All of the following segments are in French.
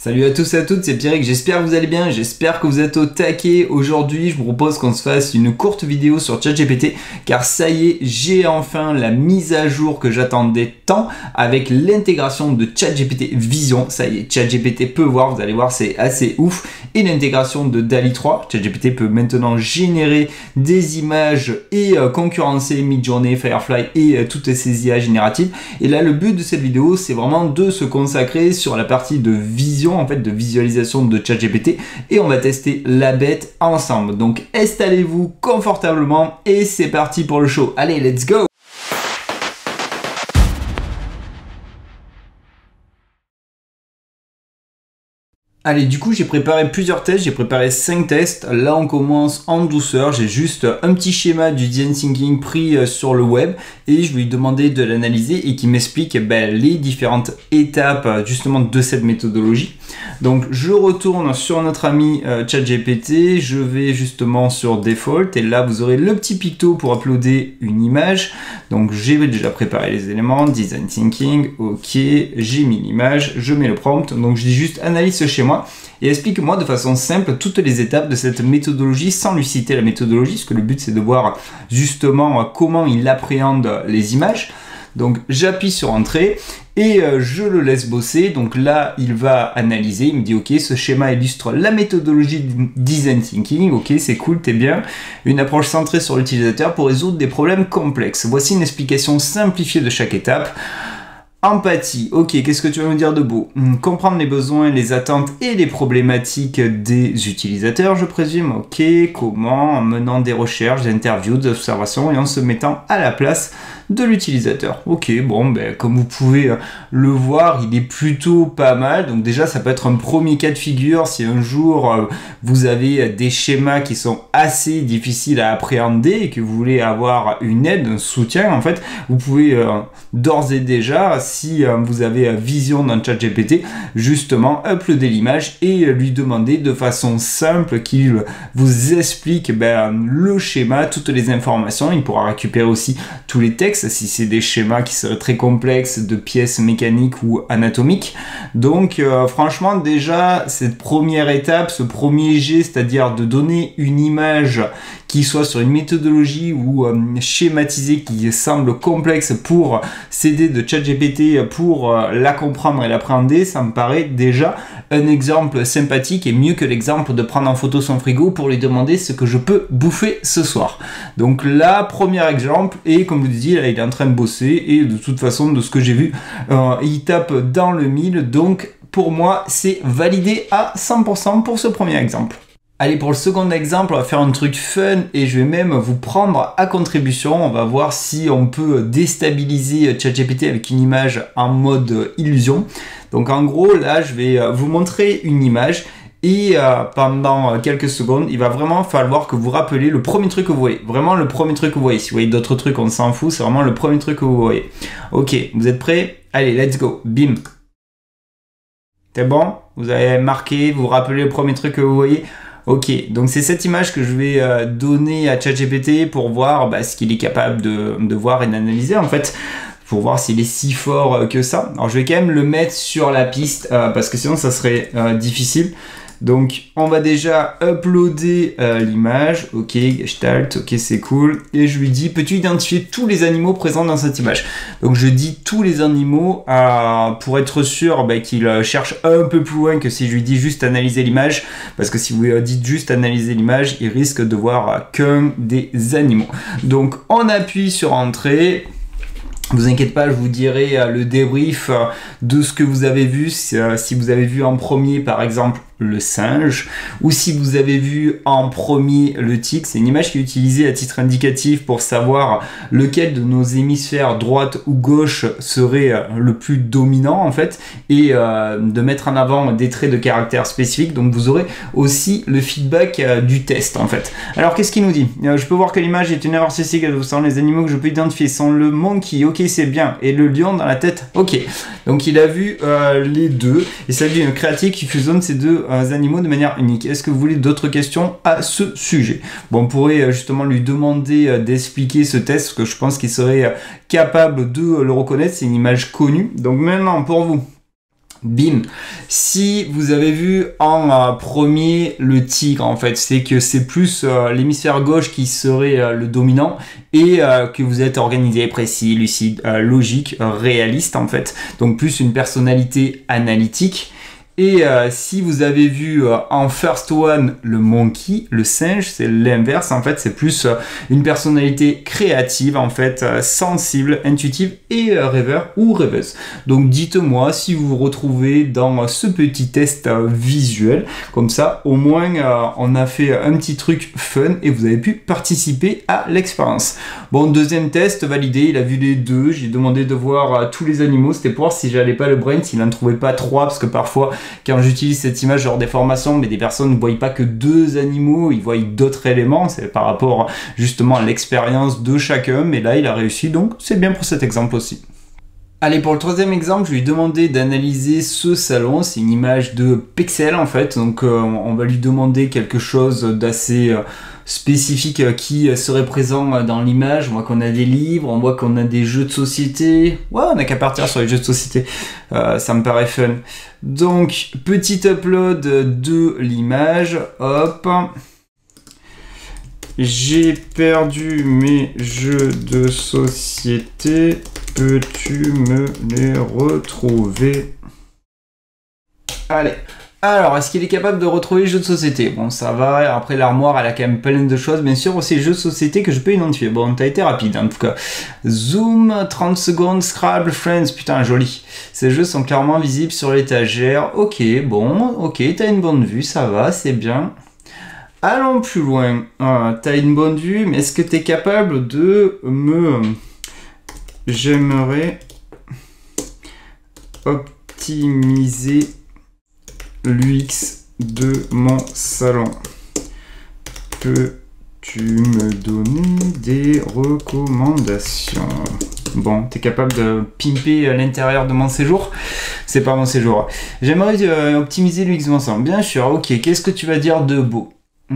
Salut à tous et à toutes, c'est Pierrick, j'espère que vous allez bien, j'espère que vous êtes au taquet. Aujourd'hui, je vous propose qu'on se fasse une courte vidéo sur ChatGPT, car ça y est, j'ai enfin la mise à jour que j'attendais tant avec l'intégration de ChatGPT Vision. Ça y est, ChatGPT peut voir, vous allez voir, c'est assez ouf. Et l'intégration de DALL-E 3, ChatGPT peut maintenant générer des images et concurrencer Midjourney, Firefly et toutes ces IA génératives. Et là, le but de cette vidéo, c'est vraiment de se consacrer sur la partie de vision, en fait, de visualisation de ChatGPT, et on va tester la bête ensemble. Donc installez-vous confortablement et c'est parti pour le show. Allez, let's go! Allez, du coup, j'ai préparé plusieurs tests, j'ai préparé 5 tests. Là, on commence en douceur. J'ai juste un petit schéma du design thinking pris sur le web et je vais lui demander de l'analyser et qu'il m'explique les différentes étapes justement de cette méthodologie. Donc, je retourne sur notre ami ChatGPT. Je vais justement sur Default et là, vous aurez le petit picto pour uploader une image. Donc, j'ai déjà préparé les éléments, design thinking, ok, j'ai mis l'image, je mets le prompt. Donc, je dis juste analyse ce schéma et explique-moi de façon simple toutes les étapes de cette méthodologie sans lui citer la méthodologie, parce que le but c'est de voir justement comment il appréhende les images. Donc j'appuie sur entrée et je le laisse bosser. Donc là il va analyser, il me dit ok, ce schéma illustre la méthodologie design thinking, ok, c'est cool, t'es bien, une approche centrée sur l'utilisateur pour résoudre des problèmes complexes. Voici une explication simplifiée de chaque étape. Empathie, ok, qu'est-ce que tu vas me dire de beau? Comprendre les besoins, les attentes et les problématiques des utilisateurs, je présume, ok. Comment? En menant des recherches, des interviews, des observations et en se mettant à la place de l'utilisateur. Ok, bon, comme vous pouvez le voir, il est plutôt pas mal. Donc déjà, ça peut être un premier cas de figure si un jour vous avez des schémas qui sont assez difficiles à appréhender et que vous voulez avoir une aide, un soutien, en fait, vous pouvez d'ores et déjà, si vous avez Vision dans ChatGPT, justement uploader l'image et lui demander de façon simple qu'il vous explique le schéma, toutes les informations. Il pourra récupérer aussi tous les textes si c'est des schémas qui seraient très complexes de pièces mécaniques ou anatomiques. Donc franchement, déjà cette première étape, ce premier jet, c'est-à-dire de donner une image qui soit sur une méthodologie ou schématisée qui semble complexe pour s'aider de ChatGPT pour la comprendre et l'appréhender, ça me paraît déjà un exemple sympathique et mieux que l'exemple de prendre en photo son frigo pour lui demander ce que je peux bouffer ce soir. Donc là, premier exemple, et comme je vous dis, là, il est en train de bosser et de toute façon, de ce que j'ai vu, il tape dans le mille, donc pour moi, c'est validé à 100% pour ce premier exemple. Allez, pour le second exemple, on va faire un truc fun et je vais même vous prendre à contribution. On va voir si on peut déstabiliser ChatGPT avec une image en mode illusion. Donc en gros, là, je vais vous montrer une image et pendant quelques secondes, il va vraiment falloir que vous rappeliez le premier truc que vous voyez. Vraiment le premier truc que vous voyez. Si vous voyez d'autres trucs, on s'en fout. C'est vraiment le premier truc que vous voyez. Ok, vous êtes prêts? Allez, let's go. Bim. C'est bon? Vous avez marqué, vous rappelez le premier truc que vous voyez? Ok, donc c'est cette image que je vais donner à ChatGPT pour voir ce qu'il est capable de voir et d'analyser en fait, pour voir s'il est si fort que ça. Alors je vais quand même le mettre sur la piste parce que sinon ça serait difficile. Donc on va déjà uploader l'image, ok, Gestalt, ok c'est cool, et je lui dis peux-tu identifier tous les animaux présents dans cette image? Donc je dis tous les animaux pour être sûr qu'il cherche un peu plus loin que si je lui dis juste analyser l'image, parce que si vous dites juste analyser l'image, il risque de voir qu'un des animaux. Donc on appuie sur entrée. Vous inquiétez pas, je vous dirai le débrief de ce que vous avez vu, si vous avez vu en premier par exemple le singe, ou si vous avez vu en premier le tigre. C'est une image qui est utilisée à titre indicatif pour savoir lequel de nos hémisphères droite ou gauche serait le plus dominant en fait, et de mettre en avant des traits de caractère spécifiques. Donc vous aurez aussi le feedback du test en fait. Alors qu'est-ce qu'il nous dit? Je peux voir que l'image est une erreur statistique. Les animaux que je peux identifier sont le monkey, ok c'est bien, et le lion dans la tête, ok. Donc il a vu les deux, et ça dit une créative qui fusionne ces deux animaux de manière unique. Est-ce que vous voulez d'autres questions à ce sujet? Bon, on pourrait justement lui demander d'expliquer ce test, parce que je pense qu'il serait capable de le reconnaître, c'est une image connue. Donc maintenant, pour vous, Bim. Si vous avez vu en premier le tigre, en fait, c'est que c'est plus l'hémisphère gauche qui serait le dominant et que vous êtes organisé, précis, lucide, logique, réaliste, en fait. Donc plus une personnalité analytique. Et si vous avez vu en first one le monkey, le singe, c'est l'inverse en fait, c'est plus une personnalité créative en fait, sensible, intuitive et rêveur ou rêveuse. Donc dites-moi si vous vous retrouvez dans ce petit test visuel, comme ça au moins on a fait un petit truc fun et vous avez pu participer à l'expérience. Bon, deuxième test validé, il a vu les deux, j'ai demandé de voir tous les animaux, c'était pour voir si j'allais pas le brain, s'il n'en trouvait pas trois, parce que parfois quand j'utilise cette image lors des formations, mais des personnes ne voient pas que deux animaux, ils voient d'autres éléments, c'est par rapport justement à l'expérience de chacun, mais là il a réussi, donc c'est bien pour cet exemple aussi. Allez, pour le troisième exemple, je lui ai demandé d'analyser ce salon, c'est une image de pixel en fait, donc on va lui demander quelque chose d'assez spécifique qui serait présent dans l'image. On voit qu'on a des livres, on voit qu'on a des jeux de société. Ouais, on n'a qu'à partir sur les jeux de société. Ça me paraît fun. Donc, petit upload de l'image. Hop. J'ai perdu mes jeux de société. Peux-tu me les retrouver? Allez. Alors, est-ce qu'il est capable de retrouver les jeux de société? Bon, ça va. Après, l'armoire, elle a quand même plein de choses. Bien sûr, aussi les jeux de société que je peux identifier. Bon, t'as été rapide, en tout cas. Zoom, 30 secondes, Scrabble, Friends. Putain, joli. Ces jeux sont clairement visibles sur l'étagère. Ok, bon. Ok, t'as une bonne vue. Ça va, c'est bien. Allons plus loin. T'as une bonne vue, mais est-ce que t'es capable de me... J'aimerais optimiser l'UX de mon salon. Peux-tu me donner des recommandations? Bon, t'es capable de pimper l'intérieur de mon séjour? C'est pas mon séjour. J'aimerais optimiser l'UX de mon salon. Bien sûr, ok. Qu'est-ce que tu vas dire de beau? En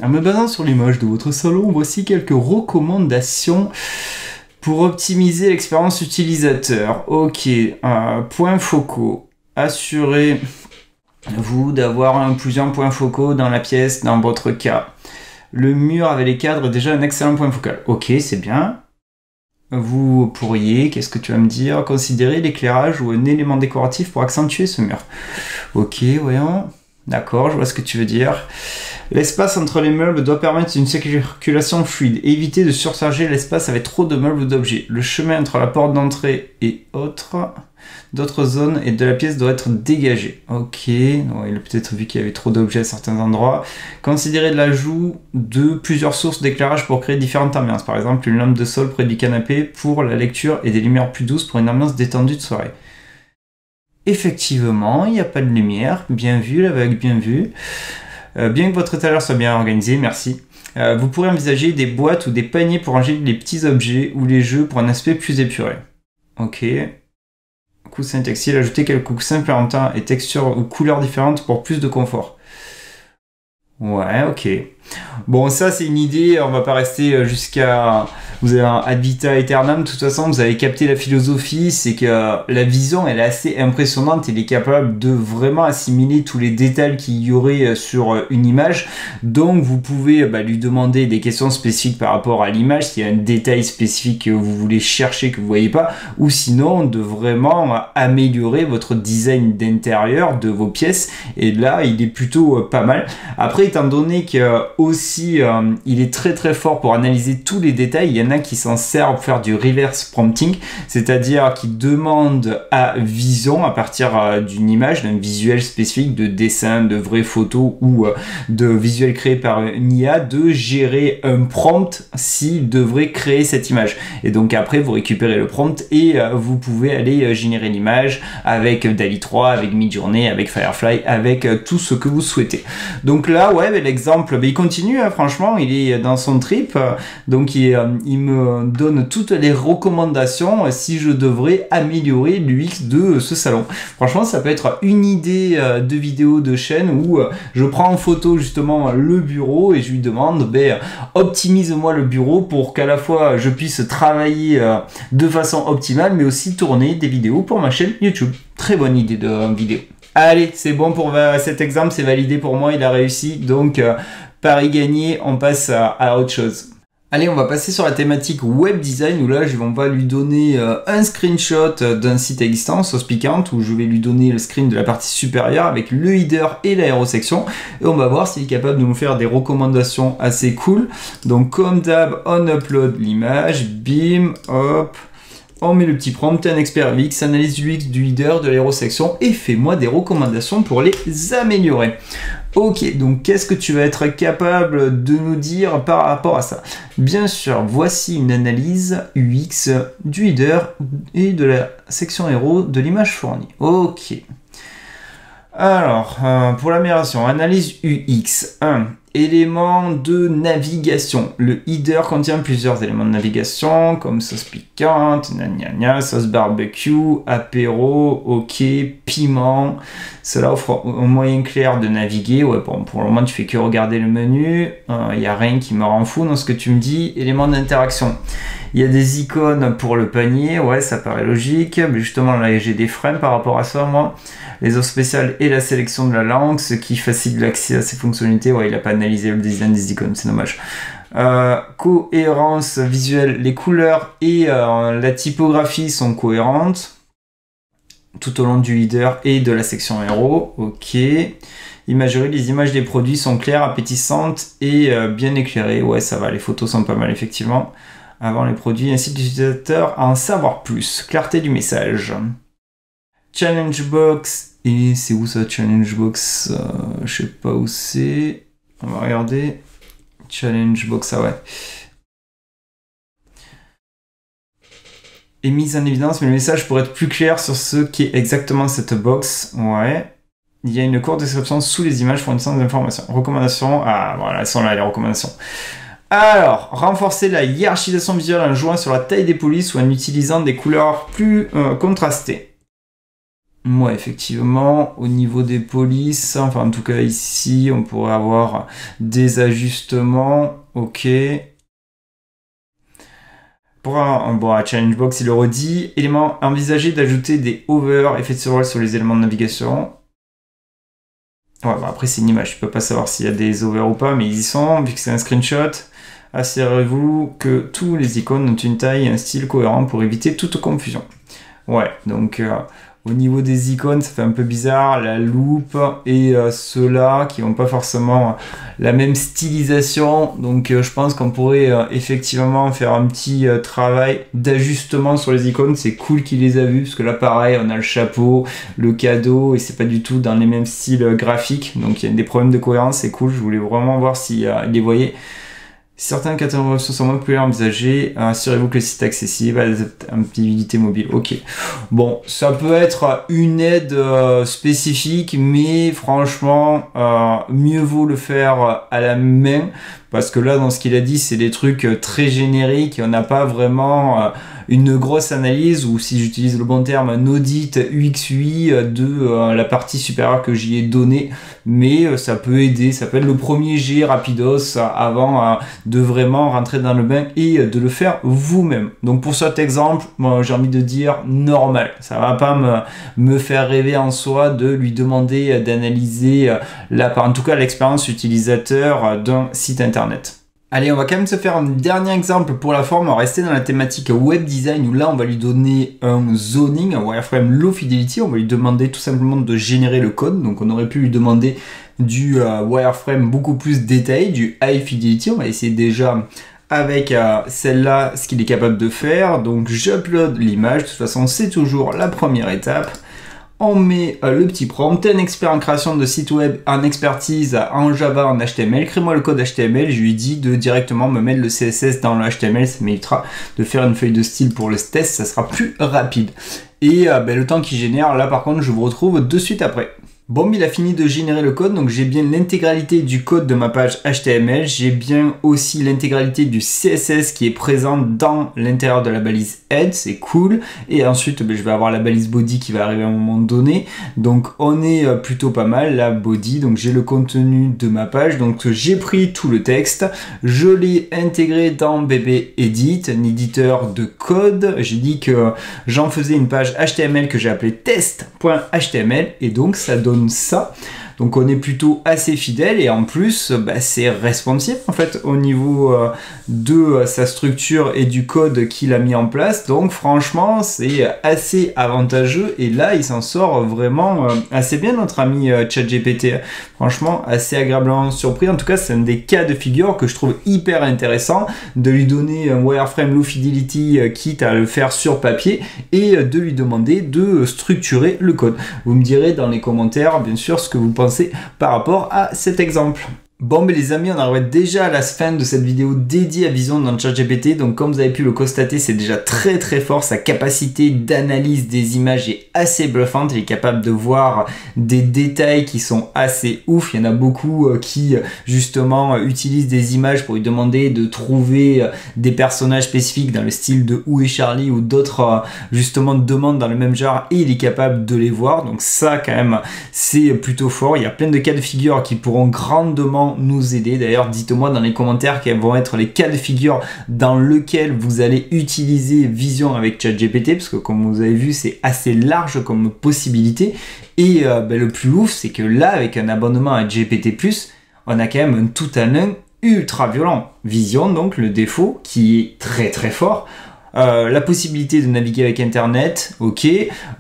me basant sur l'image de votre salon, voici quelques recommandations pour optimiser l'expérience utilisateur. Ok. Points focaux. Assurez-vous d'avoir plusieurs points focaux dans la pièce, dans votre cas. Le mur avec les cadres est déjà un excellent point focal. Ok, c'est bien. Vous pourriez, qu'est-ce que tu vas me dire, considérer l'éclairage ou un élément décoratif pour accentuer ce mur. Ok, voyons. D'accord, je vois ce que tu veux dire. L'espace entre les meubles doit permettre une circulation fluide. Évitez de surcharger l'espace avec trop de meubles ou d'objets. Le chemin entre la porte d'entrée et d'autres zones et de la pièce doit être dégagé. Ok, bon, il a peut-être vu qu'il y avait trop d'objets à certains endroits. Considérez l'ajout de plusieurs sources d'éclairage pour créer différentes ambiances. Par exemple, une lampe de sol près du canapé pour la lecture et des lumières plus douces pour une ambiance détendue de soirée. Effectivement, il n'y a pas de lumière. Bien vu, l'aveugle, bien vu. Bien que votre étagère soit bien organisée, merci. Vous pourrez envisager des boîtes ou des paniers pour ranger les petits objets ou les jeux pour un aspect plus épuré. Ok. Coussin textile, ajoutez quelques coussins permettant et textures ou couleurs différentes pour plus de confort. Ouais, ok. Bon, ça c'est une idée, on va pas rester jusqu'à... Vous avez un ad vitam aeternam, de toute façon vous avez capté la philosophie, c'est que la vision elle est assez impressionnante, il est capable de vraiment assimiler tous les détails qu'il y aurait sur une image, donc vous pouvez lui demander des questions spécifiques par rapport à l'image, s'il y a un détail spécifique que vous voulez chercher que vous voyez pas, ou sinon de vraiment améliorer votre design d'intérieur de vos pièces, et là il est plutôt pas mal. Après, étant donné que aussi il est très très fort pour analyser tous les détails, il y en a qui s'en servent pour faire du reverse prompting, c'est-à-dire qui demandent à Vision, à partir d'une image, d'un visuel spécifique, de dessin, de vraies photos ou de visuel créé par une IA, de gérer un prompt s'il devrait créer cette image. Et donc après vous récupérez le prompt et vous pouvez aller générer l'image avec DALL-E 3, avec Midjourney, avec Firefly, avec tout ce que vous souhaitez. Donc là là, ouais, l'exemple, il continue, hein, franchement, il est dans son trip, donc il me donne toutes les recommandations si je devrais améliorer l'UX de ce salon. Franchement, ça peut être une idée de vidéo de chaîne où je prends en photo justement le bureau et je lui demande, optimise-moi le bureau pour qu'à la fois je puisse travailler de façon optimale, mais aussi tourner des vidéos pour ma chaîne YouTube. Très bonne idée de vidéo. Allez, c'est bon pour cet exemple, c'est validé pour moi, il a réussi. Donc, pari gagné, on passe à autre chose. Allez, on va passer sur la thématique web design où là, on va lui donner un screenshot d'un site existant, Sauce Piquante, où je vais lui donner le screen de la partie supérieure avec le header et l'aérosection. Et on va voir s'il est capable de nous faire des recommandations assez cool. Donc, comme d'hab, on upload l'image, bim, hop. On met le petit prompt, un expert UX, analyse du UX, du header, de l'aérosection et fais-moi des recommandations pour les améliorer. Ok, donc qu'est-ce que tu vas être capable de nous dire par rapport à ça? Bien sûr, voici une analyse UX du header et de la section héros de l'image fournie. Ok. Alors, pour l'amélioration, analyse UX 1. Éléments de navigation. Le header contient plusieurs éléments de navigation comme sauce piquante, sauce barbecue, apéro, ok, piment. Cela offre un moyen clair de naviguer. Ouais, bon, pour le moment, tu fais que regarder le menu. Il n'y a rien qui me rend fou dans ce que tu me dis. Éléments d'interaction. Il y a des icônes pour le panier. Ouais, ça paraît logique. Mais justement, là, j'ai des freins par rapport à ça, moi. Les offres spéciales et la sélection de la langue, ce qui facilite l'accès à ces fonctionnalités. Ouais, il n'a pas analysé le design des icônes, c'est dommage. Cohérence visuelle, les couleurs et la typographie sont cohérentes tout au long du header et de la section héros. Ok. Imagerie, les images des produits sont claires, appétissantes et bien éclairées. Ouais, ça va, les photos sont pas mal, effectivement. Avant les produits, incite l'utilisateur à en savoir plus. Clarté du message. Challenge box. Et c'est où ça, challenge box? Je sais pas où c'est. On va regarder. Challenge box, ah ouais. Et mise en évidence, mais le message pourrait être plus clair sur ce qu'est exactement cette box. Ouais. Il y a une courte description sous les images fournissant des informations. Recommandations. Ah, voilà, elles sont là, les recommandations. Alors, renforcer la hiérarchisation visuelle en jouant sur la taille des polices ou en utilisant des couleurs plus contrastées. Ouais, effectivement, au niveau des polices, enfin en tout cas ici, on pourrait avoir des ajustements, ok. Pour un challenge box, il le redit, élément envisagé d'ajouter des hover, effets de survol sur les éléments de navigation. Ouais, bah après c'est une image, je peux pas savoir s'il y a des hover ou pas, mais ils y sont, vu que c'est un screenshot. Assurez-vous que tous les icônes ont une taille et un style cohérent pour éviter toute confusion. Ouais, donc au niveau des icônes, ça fait un peu bizarre, la loupe et ceux-là qui n'ont pas forcément la même stylisation. Donc je pense qu'on pourrait effectivement faire un petit travail d'ajustement sur les icônes. C'est cool qu'il les a vus parce que là pareil, on a le chapeau, le cadeau et c'est pas du tout dans les mêmes styles graphiques. Donc il y a des problèmes de cohérence, c'est cool. Je voulais vraiment voir si il les voyait. Certaines catégories sont moins populaires envisagées. Assurez-vous que le site est accessible à l'adaptabilité mobile. Ok. Bon, ça peut être une aide spécifique, mais franchement, mieux vaut le faire à la main. Parce que là, dans ce qu'il a dit, c'est des trucs très génériques et on n'a pas vraiment une grosse analyse ou, si j'utilise le bon terme, un audit UX/UI de la partie supérieure que j'y ai donnée. Mais ça peut aider, ça peut être le premier jet rapidos avant de vraiment rentrer dans le bain et de le faire vous-même. Donc pour cet exemple, moi, j'ai envie de dire normal. Ça va pas me faire rêver en soi de lui demander d'analyser en tout cas l'expérience utilisateur d'un site internet. Allez, on va quand même se faire un dernier exemple pour la forme. On va rester dans la thématique web design où là, on va lui donner un zoning, un wireframe low fidelity. On va lui demander tout simplement de générer le code. Donc, on aurait pu lui demander du wireframe beaucoup plus détaillé, du high fidelity. On va essayer déjà avec celle-là ce qu'il est capable de faire. Donc, j'upload l'image. De toute façon, c'est toujours la première étape. On met le petit prompt, un expert en création de site web, en expertise, en Java, en HTML. Crée-moi le code HTML. Je lui dis de directement me mettre le CSS dans le HTML. Ça m'évitera de faire une feuille de style pour le test. Ça sera plus rapide. Et le temps qu'il génère, là par contre, je vous retrouve de suite après. Bon, il a fini de générer le code, donc j'ai bien l'intégralité du code de ma page HTML, j'ai bien aussi l'intégralité du CSS qui est présent dans l'intérieur de la balise head, c'est cool. Et ensuite, je vais avoir la balise body qui va arriver à un moment donné. Donc on est plutôt pas mal, la body, donc j'ai le contenu de ma page, donc j'ai pris tout le texte, je l'ai intégré dans BB Edit, un éditeur de code. J'ai dit que j'en faisais une page HTML que j'ai appelée test.html et donc ça donne ça. Donc on est plutôt assez fidèle et en plus c'est responsive en fait au niveau de sa structure et du code qu'il a mis en place. Donc franchement c'est assez avantageux et là il s'en sort vraiment assez bien notre ami ChatGPT. Franchement assez agréablement surpris. En tout cas c'est un des cas de figure que je trouve hyper intéressant de lui donner un wireframe low fidelity quitte à le faire sur papier et de lui demander de structurer le code. Vous me direz dans les commentaires bien sûr ce que vous pensez par rapport à cet exemple. Bon, mais les amis, on arrive déjà à la fin de cette vidéo dédiée à Vision dans ChatGPT. Donc, comme vous avez pu le constater, c'est déjà très très fort. Sa capacité d'analyse des images est assez bluffante. Il est capable de voir des détails qui sont assez ouf. Il y en a beaucoup qui, justement, utilisent des images pour lui demander de trouver des personnages spécifiques dans le style de Où est Charlie ou d'autres, justement, demandes dans le même genre et il est capable de les voir. Donc, ça, quand même, c'est plutôt fort. Il y a plein de cas de figure qui pourront grandement nous aider. D'ailleurs, dites-moi dans les commentaires quels vont être les cas de figure dans lesquels vous allez utiliser Vision avec ChatGPT, parce que comme vous avez vu, c'est assez large comme possibilité. Et le plus ouf, c'est que là, avec un abonnement à GPT+, on a quand même un tout en un ultra violent. Vision, donc le défaut qui est très très fort. La possibilité de naviguer avec internet, ok,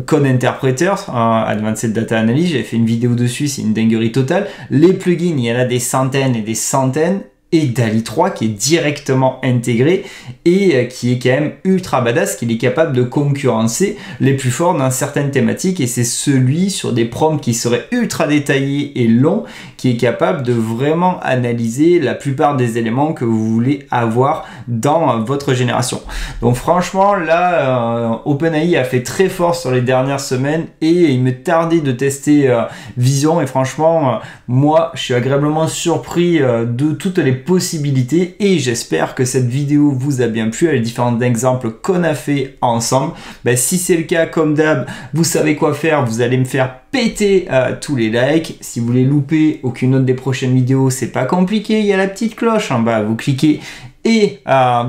code interpréteur, Advanced Data Analysis, j'avais fait une vidéo dessus, c'est une dinguerie totale. Les plugins, il y en a des centaines et des centaines, et DALL-E 3 qui est directement intégré et qui est quand même ultra badass, qu'il est capable de concurrencer les plus forts dans certaines thématiques, et c'est celui sur des prompts qui seraient ultra détaillés et longs qui est capable de vraiment analyser la plupart des éléments que vous voulez avoir dans votre génération. Donc franchement là OpenAI a fait très fort sur les dernières semaines et il me tardait de tester Vision, et franchement moi je suis agréablement surpris de toutes les possibilités, et j'espère que cette vidéo vous a bien plu, les différents exemples qu'on a fait ensemble. Si c'est le cas, comme d'hab, vous savez quoi faire, vous allez me faire péter tous les likes. Si vous voulez louper aucune autre des prochaines vidéos, c'est pas compliqué, il y a la petite cloche en bas, vous cliquez et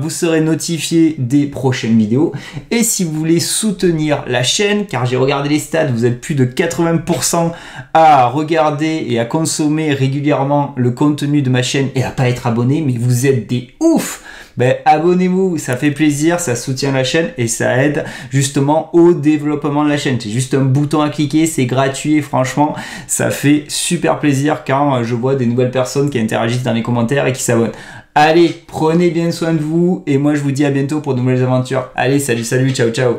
vous serez notifié des prochaines vidéos. Et si vous voulez soutenir la chaîne, car j'ai regardé les stats, vous êtes plus de 80% à regarder et à consommer régulièrement le contenu de ma chaîne et à pas être abonné, mais vous êtes des ouf. Abonnez-vous, ça fait plaisir, ça soutient la chaîne et ça aide justement au développement de la chaîne. C'est juste un bouton à cliquer, c'est gratuit et franchement ça fait super plaisir quand je vois des nouvelles personnes qui interagissent dans les commentaires et qui s'abonnent. Allez, prenez bien soin de vous et moi je vous dis à bientôt pour de nouvelles aventures. Allez, salut, ciao, ciao.